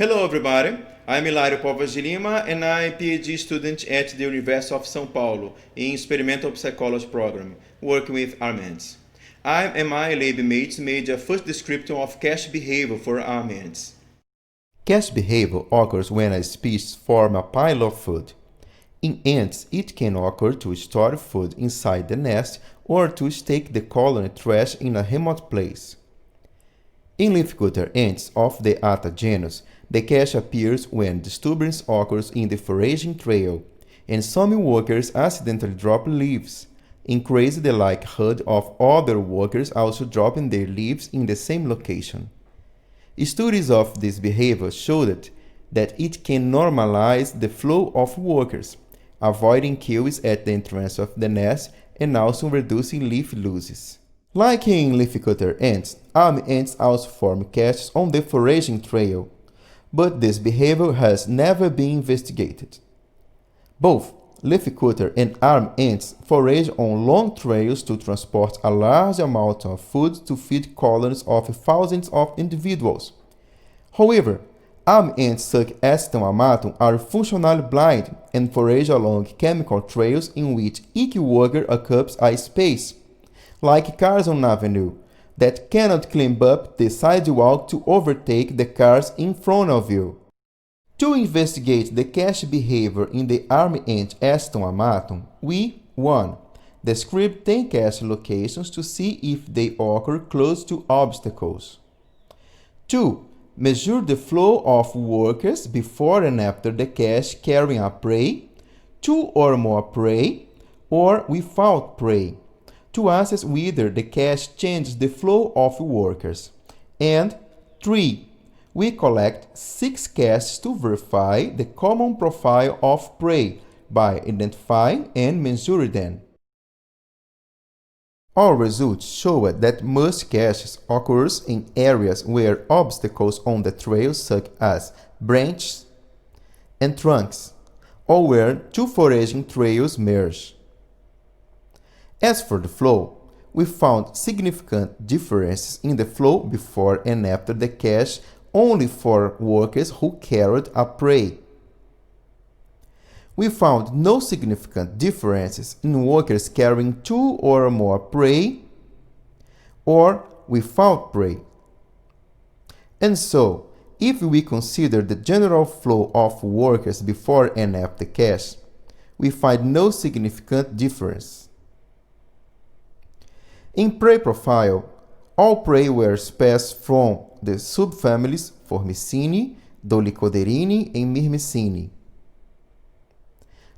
Hello everybody, I'm Hilário Lima and I'm a PhD student at the University of São Paulo in Experimental Psychology program, working with arm ants. I and my lab mates made a first description of cache behavior for arm ants. Cache behavior occurs when a species forms a pile of food. In ants, it can occur to store food inside the nest or to stake the colony trash in a remote place. In leafcutter ants of the Atta genus, the cache appears when disturbance occurs in the foraging trail, and some workers accidentally drop leaves, increasing the likelihood of other workers also dropping their leaves in the same location. Studies of this behavior showed that it can normalize the flow of workers, avoiding kills at the entrance of the nest and also reducing leaf losses. Like in leafcutter ants, arm ants also form caches on the foraging trail, but this behavior has never been investigated. Both leafcutter and arm ants forage on long trails to transport a large amount of food to feed colonies of thousands of individuals. However, arm ants such as Eciton hamatum are functionally blind and forage along chemical trails in which each worker occupies a space, like cars on an avenue, that cannot climb up the sidewalk to overtake the cars in front of you. To investigate the cache behavior in the arm ant Eciton hamatum, we 1. Describe 10 cache locations to see if they occur close to obstacles. 2. Measure the flow of workers before and after the cache carrying a prey, 2 or more prey, or without prey, to assess whether the cache changes the flow of workers. And 3. We collect 6 caches to verify the common profile of prey by identifying and measuring them. Our results show that most caches occur in areas where obstacles on the trail such as branches and trunks, or where two foraging trails merge. As for the flow, we found significant differences in the flow before and after the cache only for workers who carried a prey. We found no significant differences in workers carrying 2 or more prey or without prey. And so, if we consider the general flow of workers before and after the cache, we find no significant difference. In prey profile, all prey were species from the subfamilies Formicidae, Dorylinae, and Myrmicinae.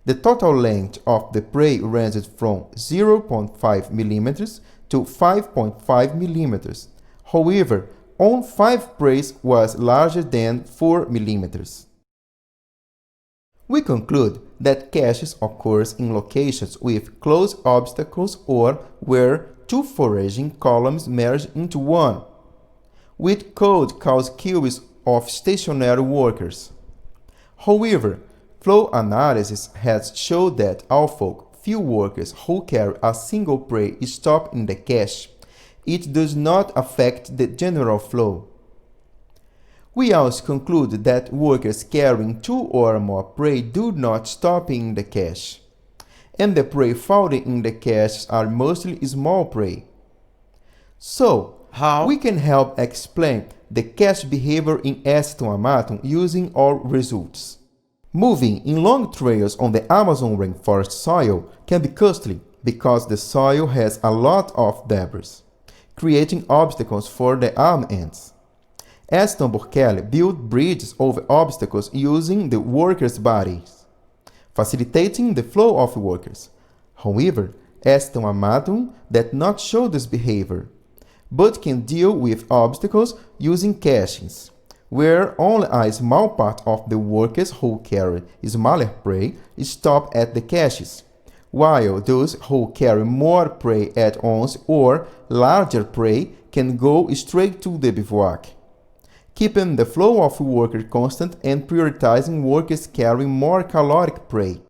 The total length of the prey ranged from 0.5 mm to 5.5 mm. However, on 5 preys was larger than 4 mm. We conclude that caches occur in locations with close obstacles or where two foraging columns merge into one, which could cause kills of stationary workers. However, flow analysis has shown that although few workers who carry a single prey stop in the cache, it does not affect the general flow. We also conclude that workers carrying 2 or more prey do not stop in the cache, and the prey found in the caches are mostly small prey. So, how we can help explain the cache behavior in Eciton hamatum using our results. Moving in long trails on the Amazon rainforest soil can be costly because the soil has a lot of debris, creating obstacles for the arm ants. Eciton burkeli built bridges over obstacles using the workers' bodies, facilitating the flow of workers. However, Eciton hamatum did not show this behavior, but can deal with obstacles using caches, where only a small part of the workers who carry smaller prey stop at the caches, while those who carry more prey at once or larger prey can go straight to the bivouac, keeping the flow of workers constant and prioritizing workers carrying more caloric prey.